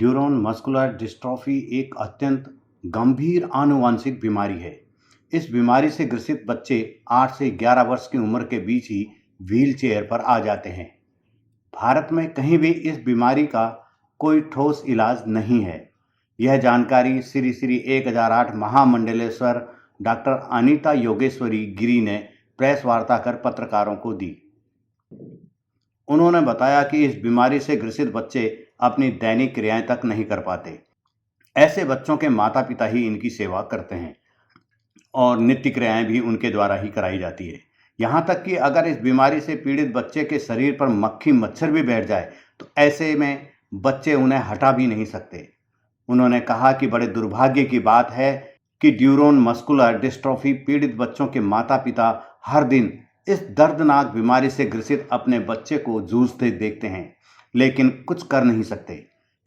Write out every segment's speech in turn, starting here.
ड्यूरोन muscular dystrophy एक अत्यंत गंभीर आनुवंशिक बीमारी है। इस बीमारी से ग्रसित बच्चे 8 से 11 वर्ष की उम्र के बीच ही व्हीलचेयर पर आ जाते हैं। भारत में कहीं भी इस बीमारी का कोई ठोस इलाज नहीं है। यह जानकारी श्री श्री 1008 महामंडलेश्वर डॉक्टर अनीता योगेश्वरी गिरी ने प्रेस वार्ता कर पत्रकारों को दी। उन्होंने बताया कि इस बीमारी से ग्रसित बच्चे अपनी दैनिक क्रियाएं तक नहीं कर पाते। ऐसे बच्चों के माता पिता ही इनकी सेवा करते हैं और नित्य क्रियाएं भी उनके द्वारा ही कराई जाती है। यहाँ तक कि अगर इस बीमारी से पीड़ित बच्चे के शरीर पर मक्खी मच्छर भी बैठ जाए तो ऐसे में बच्चे उन्हें हटा भी नहीं सकते। उन्होंने कहा कि बड़े दुर्भाग्य की बात है कि ड्यूरोन मस्कुलर डिस्ट्रॉफी पीड़ित बच्चों के माता पिता हर दिन इस दर्दनाक बीमारी से ग्रसित अपने बच्चे को जूझते देखते हैं, लेकिन कुछ कर नहीं सकते।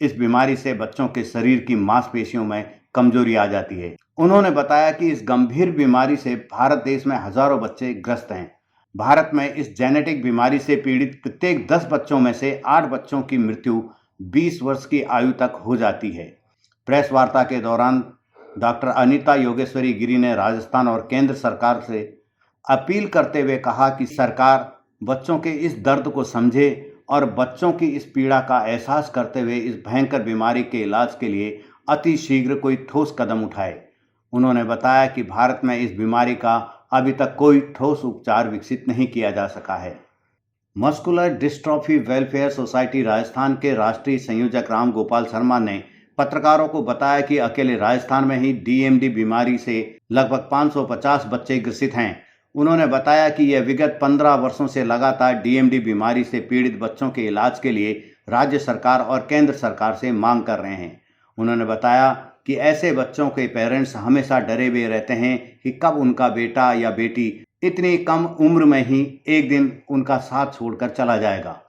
इस बीमारी से बच्चों के शरीर की मांसपेशियों में कमजोरी आ जाती है। उन्होंने बताया कि इस गंभीर बीमारी से भारत देश में हजारों बच्चे ग्रस्त हैं। भारत में इस जेनेटिक बीमारी से पीड़ित प्रत्येक 10 बच्चों में से 8 बच्चों की मृत्यु 20 वर्ष की आयु तक हो जाती है। प्रेस वार्ता के दौरान डॉक्टर अनीता योगेश्वरी गिरी ने राजस्थान और केंद्र सरकार से अपील करते हुए कहा कि सरकार बच्चों के इस दर्द को समझे और बच्चों की इस पीड़ा का एहसास करते हुए इस भयंकर बीमारी के इलाज के लिए अति शीघ्र कोई ठोस कदम उठाए। उन्होंने बताया कि भारत में इस बीमारी का अभी तक कोई ठोस उपचार विकसित नहीं किया जा सका है। Muscular dystrophy welfare society Rajasthan के राष्ट्रीय संयोजक राम गोपाल शर्मा ने पत्रकारों को बताया कि अकेले राजस्थान में ही डीएमडी बीमारी से लगभग 550 बच्चे ग्रसित हैं। उन्होंने बताया कि यह विगत 15 वर्षों से लगातार डीएमडी बीमारी से पीड़ित बच्चों के इलाज के लिए राज्य सरकार और केंद्र सरकार से मांग कर रहे हैं। उन्होंने बताया कि ऐसे बच्चों के पेरेंट्स हमेशा डरे हुए रहते हैं कि कब उनका बेटा या बेटी इतनी कम उम्र में ही एक दिन उनका साथ छोड़कर चला जाएगा।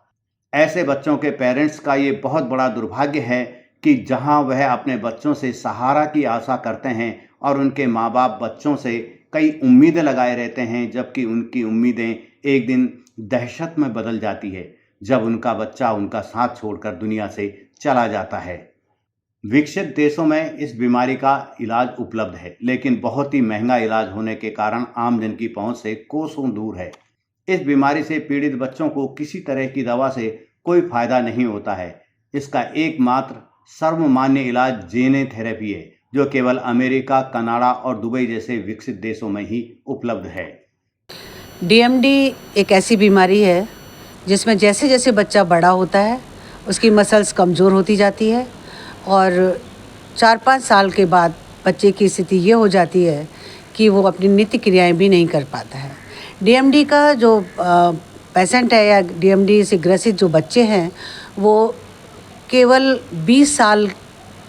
ऐसे बच्चों के पेरेंट्स का ये बहुत बड़ा दुर्भाग्य है कि जहां वह अपने बच्चों से सहारा की आशा करते हैं और उनके माँ बाप बच्चों से कई उम्मीदें लगाए रहते हैं, जबकि उनकी उम्मीदें एक दिन दहशत में बदल जाती है जब उनका बच्चा उनका साथ छोड़कर दुनिया से चला जाता है। विकसित देशों में इस बीमारी का इलाज उपलब्ध है, लेकिन बहुत ही महंगा इलाज होने के कारण आमजन की पहुंच से कोसों दूर है। इस बीमारी से पीड़ित बच्चों को किसी तरह की दवा से कोई फायदा नहीं होता है। इसका एकमात्र सर्वमान्य इलाज जेने थेरेपी है, जो केवल अमेरिका, कनाडा और दुबई जैसे विकसित देशों में ही उपलब्ध है। डीएमडी एक ऐसी बीमारी है जिसमें जैसे जैसे बच्चा बड़ा होता है उसकी मसल्स कमज़ोर होती जाती है और 4-5 साल के बाद बच्चे की स्थिति ये हो जाती है कि वो अपनी नित्य क्रियाएं भी नहीं कर पाता है। डीएमडी का जो पेशेंट है या डीएमडी से ग्रसित जो बच्चे हैं वो केवल 20 साल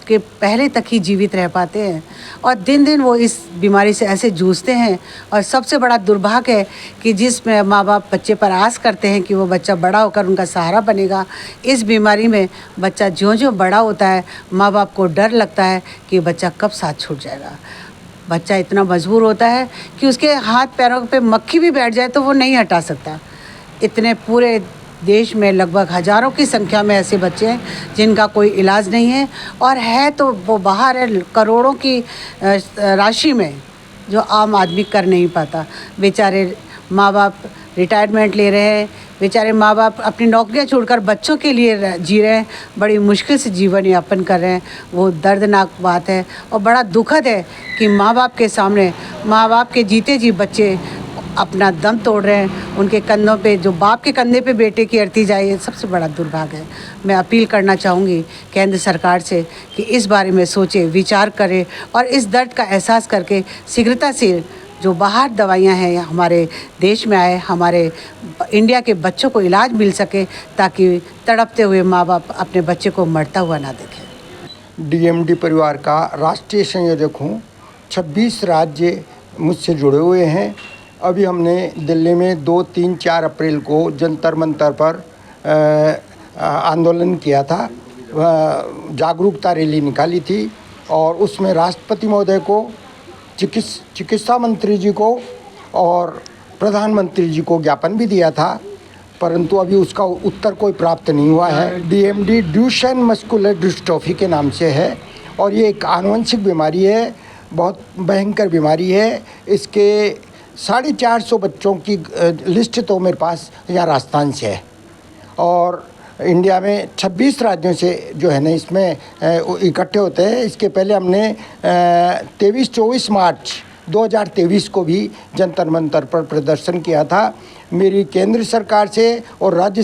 के पहले तक ही जीवित रह पाते हैं और दिन दिन वो इस बीमारी से ऐसे जूझते हैं। और सबसे बड़ा दुर्भाग्य है कि जिसमें माँ बाप बच्चे पर आस करते हैं कि वो बच्चा बड़ा होकर उनका सहारा बनेगा, इस बीमारी में बच्चा ज्यों-ज्यों बड़ा होता है माँ बाप को डर लगता है कि बच्चा कब साथ छूट जाएगा। बच्चा इतना मजबूर होता है कि उसके हाथ पैरों पे मक्खी भी बैठ जाए तो वो नहीं हटा सकता। इतने पूरे देश में लगभग हज़ारों की संख्या में ऐसे बच्चे हैं जिनका कोई इलाज नहीं है, और है तो वो बाहर है करोड़ों की राशि में जो आम आदमी कर नहीं पाता। बेचारे माँ बाप रिटायरमेंट ले रहे हैं, बेचारे माँ बाप अपनी नौकरियां छोड़कर बच्चों के लिए जी रहे हैं, बड़ी मुश्किल से जीवन यापन कर रहे हैं। वो दर्दनाक बात है और बड़ा दुखद है कि माँ बाप के सामने माँ बाप के जीते जी बच्चे अपना दम तोड़ रहे हैं। उनके कंधों पे जो बाप के कंधे पे बेटे की अर्थी जाए, ये सबसे बड़ा दुर्भाग्य है। मैं अपील करना चाहूँगी केंद्र सरकार से कि इस बारे में सोचे, विचार करे और इस दर्द का एहसास करके शीघ्रता से जो बाहर दवाइयाँ हैं हमारे देश में आए, हमारे इंडिया के बच्चों को इलाज मिल सके ताकि तड़पते हुए माँ बाप अपने बच्चे को मरता हुआ ना देखें। डीएमडी परिवार का राष्ट्रीय संयोजक हूँ। 26 राज्य मुझसे जुड़े हुए हैं। अभी हमने दिल्ली में 2, 3, 4 अप्रैल को जंतर मंतर पर आंदोलन किया था, जागरूकता रैली निकाली थी और उसमें राष्ट्रपति महोदय को, चिकित्सा मंत्री जी को और प्रधानमंत्री जी को ज्ञापन भी दिया था। परंतु अभी उसका उत्तर कोई प्राप्त नहीं हुआ है। DMD ड्यूशेन मस्कुलर डिस्ट्रॉफी के नाम से है और ये एक आनुवंशिक बीमारी है, बहुत भयंकर बीमारी है। इसके 450 बच्चों की लिस्ट तो मेरे पास यहाँ राजस्थान से है और इंडिया में 26 राज्यों से जो है ना इसमें इकट्ठे होते हैं। इसके पहले हमने 23-24 मार्च 2023 को भी जंतर मंतर पर प्रदर्शन किया था। मेरी केंद्र सरकार से और राज्य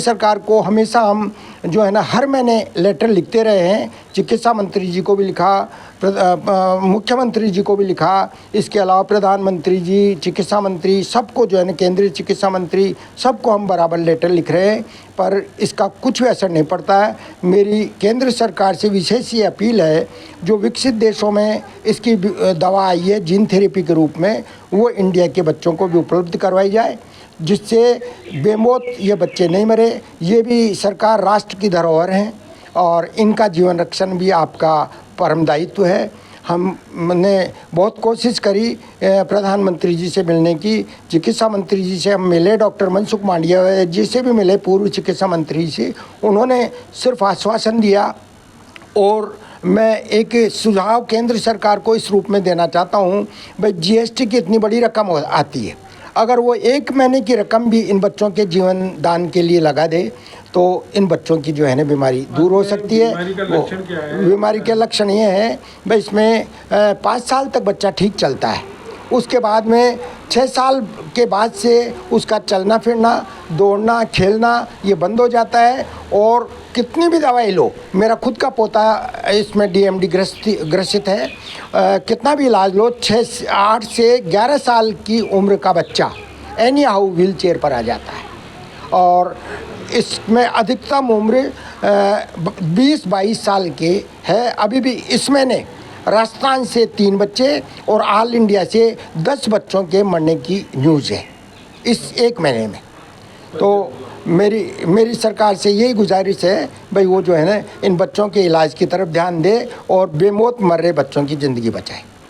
सरकार को हमेशा हम जो है ना हर महीने लेटर लिखते रहे हैं। चिकित्सा मंत्री जी को भी लिखा, मुख्यमंत्री जी को भी लिखा, इसके अलावा प्रधानमंत्री जी, चिकित्सा मंत्री, सबको जो है ना केंद्रीय चिकित्सा मंत्री, सबको हम बराबर लेटर लिख रहे हैं, पर इसका कुछ भी असर नहीं पड़ता है। मेरी केंद्र सरकार से विशेष ये अपील है, जो विकसित देशों में इसकी दवा आई है जीन थेरेपी के रूप में, वो इंडिया के बच्चों को भी उपलब्ध करवाई जाए, जिससे बेमौत ये बच्चे नहीं मरे। ये भी सरकार राष्ट्र की धरोहर हैं और इनका जीवन रक्षण भी आपका परम दायित्व है। हमने बहुत कोशिश करी प्रधानमंत्री जी से मिलने की, चिकित्सा मंत्री जी से हम मिले, डॉक्टर मनसुख मांडविया जी से भी मिले, पूर्व चिकित्सा मंत्री से। उन्होंने सिर्फ आश्वासन दिया और मैं एक सुझाव केंद्र सरकार को इस रूप में देना चाहता हूँ, भाई GST की इतनी बड़ी रकम आती है, अगर वो 1 महीने की रकम भी इन बच्चों के जीवन दान के लिए लगा दे तो इन बच्चों की जो है ना बीमारी दूर हो सकती है। बीमारी का लक्षण क्या है? बीमारी के लक्षण ये हैं भाई, इसमें 5 साल तक बच्चा ठीक चलता है, उसके बाद में 6 साल के बाद से उसका चलना फिरना, दौड़ना, खेलना ये बंद हो जाता है और कितनी भी दवाई लो, मेरा खुद का पोता इसमें DMD ग्रसित है, कितना भी इलाज लो, 8 से 11 साल की उम्र का बच्चा एनी हाउ व्हील चेयर पर आ जाता है और इसमें अधिकतम उम्र 20-22 साल के है। अभी भी इस महीने राजस्थान से 3 बच्चे और ऑल इंडिया से 10 बच्चों के मरने की न्यूज़ है इस 1 महीने में। तो मेरी सरकार से यही गुजारिश है भाई, वो जो है ना इन बच्चों के इलाज की तरफ ध्यान दे और बेमौत मर रहे बच्चों की ज़िंदगी बचाए।